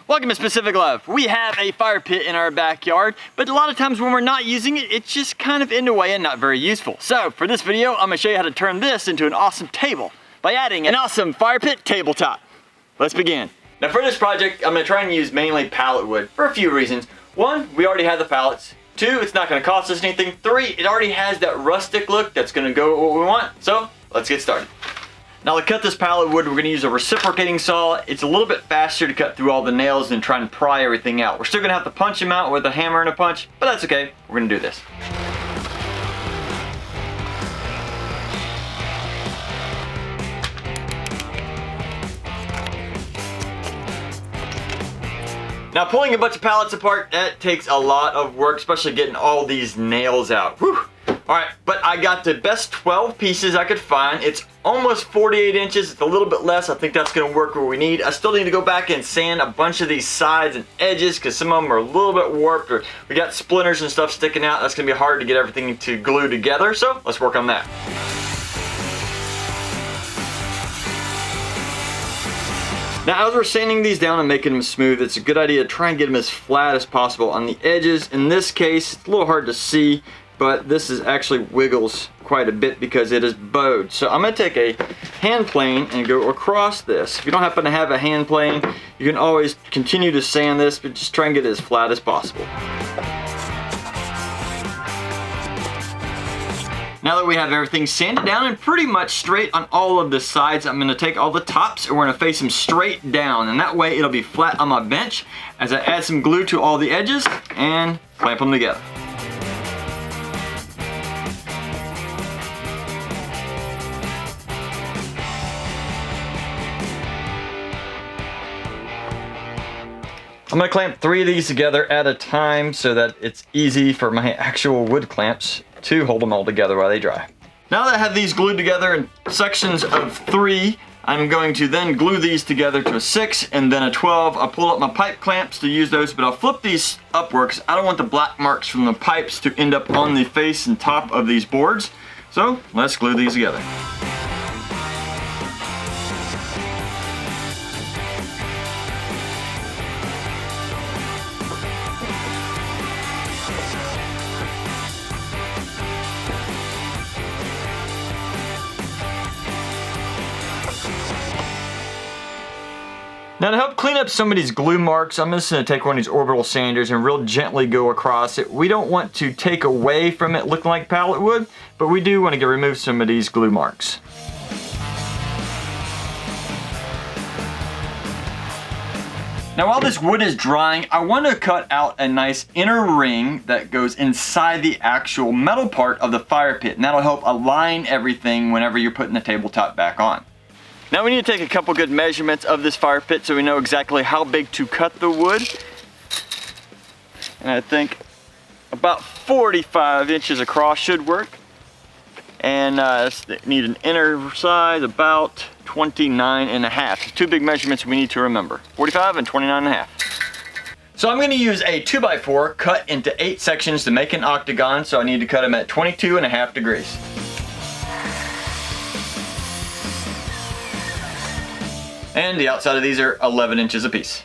Welcome to Specific Love. We have a fire pit in our backyard, but a lot of times when we're not using it, it's just kind of in the way and not very useful. So for this video, I'm gonna show you how to turn this into an awesome table by adding an awesome fire pit tabletop. Let's begin. Now for this project, I'm gonna try and use mainly pallet wood for a few reasons. One, we already have the pallets. Two, it's not gonna cost us anything. Three, it already has that rustic look that's gonna go with what we want. So let's get started. Now to cut this pallet wood, we're gonna use a reciprocating saw. It's a little bit faster to cut through all the nails and try and pry everything out. We're still gonna have to punch them out with a hammer and a punch, but that's okay. We're gonna do this. Now pulling a bunch of pallets apart, that takes a lot of work, especially getting all these nails out. Whew. Alright, but I got the best 12 pieces I could find. It's almost 48 inches, it's a little bit less. I think that's gonna work where we need. I still need to go back and sand a bunch of these sides and edges because some of them are a little bit warped or we got splinters and stuff sticking out. That's gonna be hard to get everything to glue together, so let's work on that. Now as we're sanding these down and making them smooth, it's a good idea to try and get them as flat as possible on the edges. In this case, it's a little hard to see, but this is actually wiggles quite a bit because it is bowed. So I'm gonna take a hand plane and go across this. If you don't happen to have a hand plane, you can always continue to sand this, but just try and get it as flat as possible. Now that we have everything sanded down and pretty much straight on all of the sides, I'm gonna take all the tops and we're gonna face them straight down, and that way it'll be flat on my bench as I add some glue to all the edges and clamp them together. I'm gonna clamp 3 of these together at a time so that it's easy for my actual wood clamps to hold them all together while they dry. Now that I have these glued together in sections of 3, I'm going to then glue these together to a 6 and then a 12. I'll pull up my pipe clamps to use those, but I'll flip these upwards. I don't want the black marks from the pipes to end up on the face and top of these boards. So let's glue these together. Now to help clean up some of these glue marks, I'm just going to take one of these orbital sanders and real gently go across it. We don't want to take away from it looking like pallet wood, but we do want to remove some of these glue marks. Now while this wood is drying, I want to cut out a nice inner ring that goes inside the actual metal part of the fire pit, and that'll help align everything whenever you're putting the tabletop back on. Now we need to take a couple good measurements of this fire pit so we know exactly how big to cut the wood. And I think about 45 inches across should work. And need an inner size about 29.5. 2 big measurements we need to remember. 45 and 29.5. So I'm going to use a 2x4 cut into 8 sections to make an octagon, so I need to cut them at 22.5 degrees. And the outside of these are 11 inches apiece.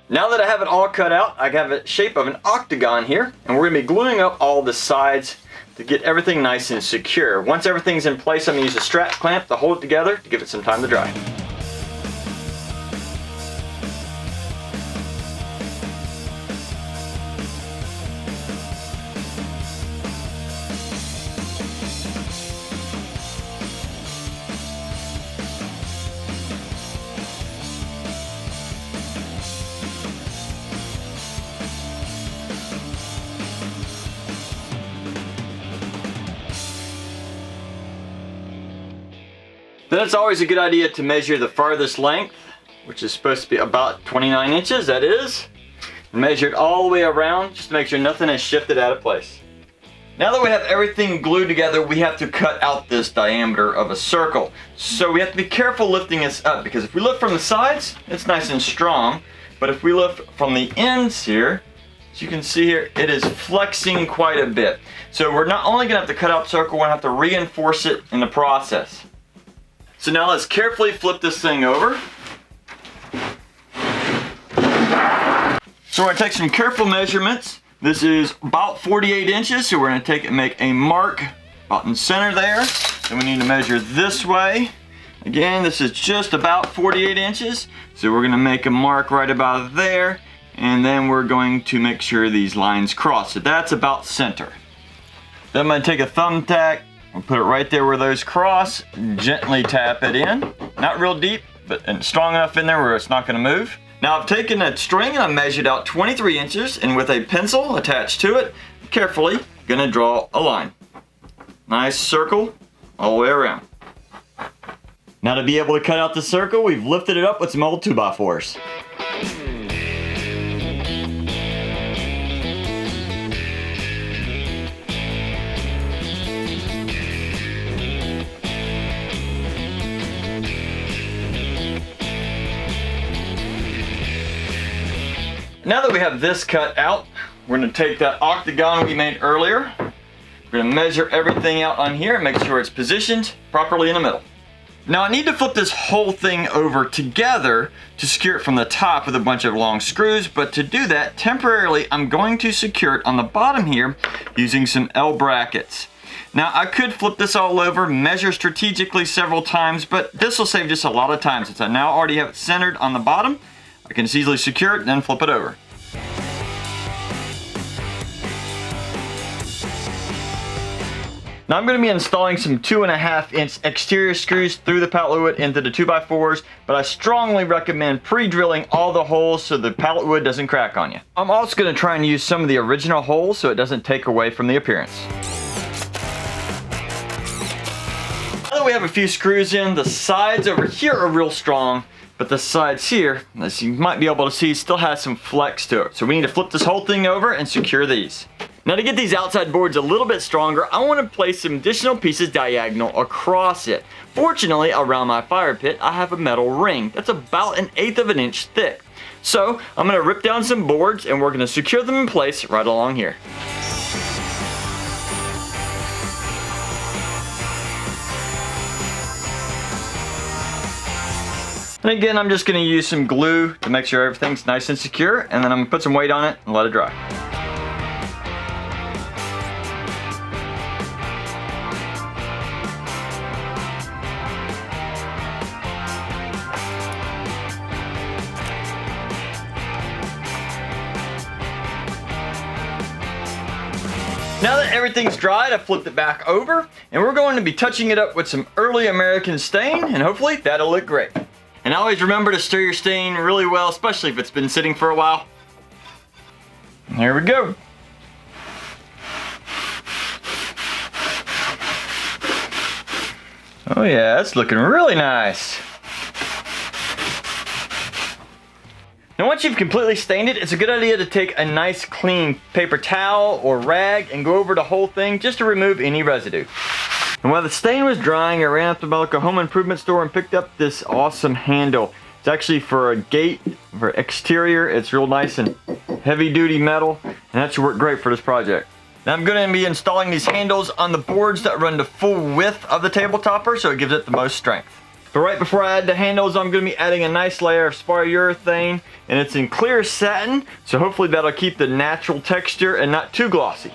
Now that I have it all cut out, I have a shape of an octagon here, and we're gonna be gluing up all the sides to get everything nice and secure. Once everything's in place, I'm gonna use a strap clamp to hold it together to give it some time to dry. Then it's always a good idea to measure the farthest length, which is supposed to be about 29 inches, that is. And measure it all the way around, just to make sure nothing has shifted out of place. Now that we have everything glued together, we have to cut out this diameter of a circle. So we have to be careful lifting this up, because if we lift from the sides, it's nice and strong. But if we lift from the ends here, As you can see here, it is flexing quite a bit. So we're not only gonna have to cut out the circle, we're gonna have to reinforce it in the process. So now let's carefully flip this thing over. So we're gonna take some careful measurements. This is about 48 inches, so we're gonna take and make a mark about in the center there. Then we need to measure this way. Again, this is just about 48 inches. So we're gonna make a mark right about there, and then we're going to make sure these lines cross. So that's about center. Then I'm gonna take a thumbtack and put it right there where those cross, gently tap it in. Not real deep, but strong enough in there where it's not gonna move. Now I've taken a string and I measured out 23 inches, and with a pencil attached to it, carefully gonna draw a line. Nice circle all the way around. Now to be able to cut out the circle, we've lifted it up with some old 2x4s. Now that we have this cut out, we're gonna take that octagon we made earlier. We're gonna measure everything out on here and make sure it's positioned properly in the middle. Now I need to flip this whole thing over together to secure it from the top with a bunch of long screws, but to do that, temporarily, I'm going to secure it on the bottom here using some L brackets. Now I could flip this all over, measure strategically several times, but this will save just a lot of time since I now already have it centered on the bottom. I can just easily secure it and then flip it over. Now I'm going to be installing some 2.5-inch exterior screws through the pallet wood into the 2x4s, but I strongly recommend pre-drilling all the holes so the pallet wood doesn't crack on you. I'm also going to try and use some of the original holes so it doesn't take away from the appearance. Now that we have a few screws in, the sides over here are real strong, but the sides here, as you might be able to see, still has some flex to it. So we need to flip this whole thing over and secure these. Now to get these outside boards a little bit stronger, I want to place some additional pieces diagonal across it. Fortunately, around my fire pit, I have a metal ring that's about 1/8 of an inch thick. So I'm going to rip down some boards and we're going to secure them in place right along here. And again, I'm just going to use some glue to make sure everything's nice and secure, and then I'm going to put some weight on it and let it dry. Now that everything's dried, I flipped it back over, and we're going to be touching it up with some early American stain, and hopefully that'll look great. And always remember to stir your stain really well, especially if it's been sitting for a while. Here we go. Oh yeah, that's looking really nice. Now once you've completely stained it, it's a good idea to take a nice clean paper towel or rag and go over the whole thing just to remove any residue. And while the stain was drying, I ran up to my local home improvement store and picked up this awesome handle. It's actually for a gate, for exterior. It's real nice and heavy duty metal, and that should work great for this project. Now I'm going to be installing these handles on the boards that run the full width of the table topper, so it gives it the most strength. But right before I add the handles, I'm going to be adding a nice layer of polyurethane, and it's in clear satin, so hopefully that'll keep the natural texture and not too glossy.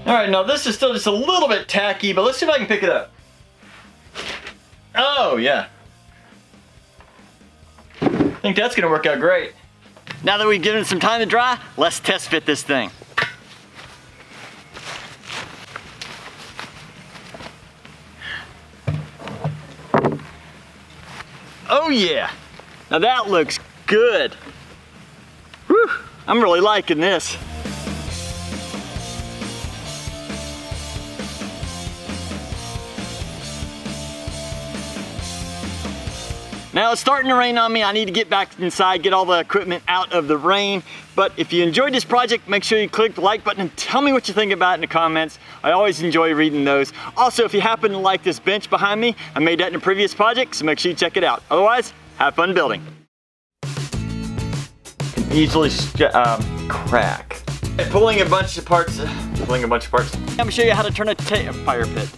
Alright, now this is still just a little bit tacky, but let's see if I can pick it up. Oh, yeah. I think that's going to work out great. Now that we've given it some time to dry, let's test fit this thing. Oh yeah! Now that looks good. Whew, I'm really liking this. Now it's starting to rain on me. I need to get back inside, get all the equipment out of the rain. But if you enjoyed this project, make sure you click the like button and tell me what you think about it in the comments. I always enjoy reading those. Also, if you happen to like this bench behind me, I made that in a previous project, so make sure you check it out. Otherwise, have fun building. Can easily crack. Pulling a bunch of parts. I'm gonna show you how to turn a fire pit.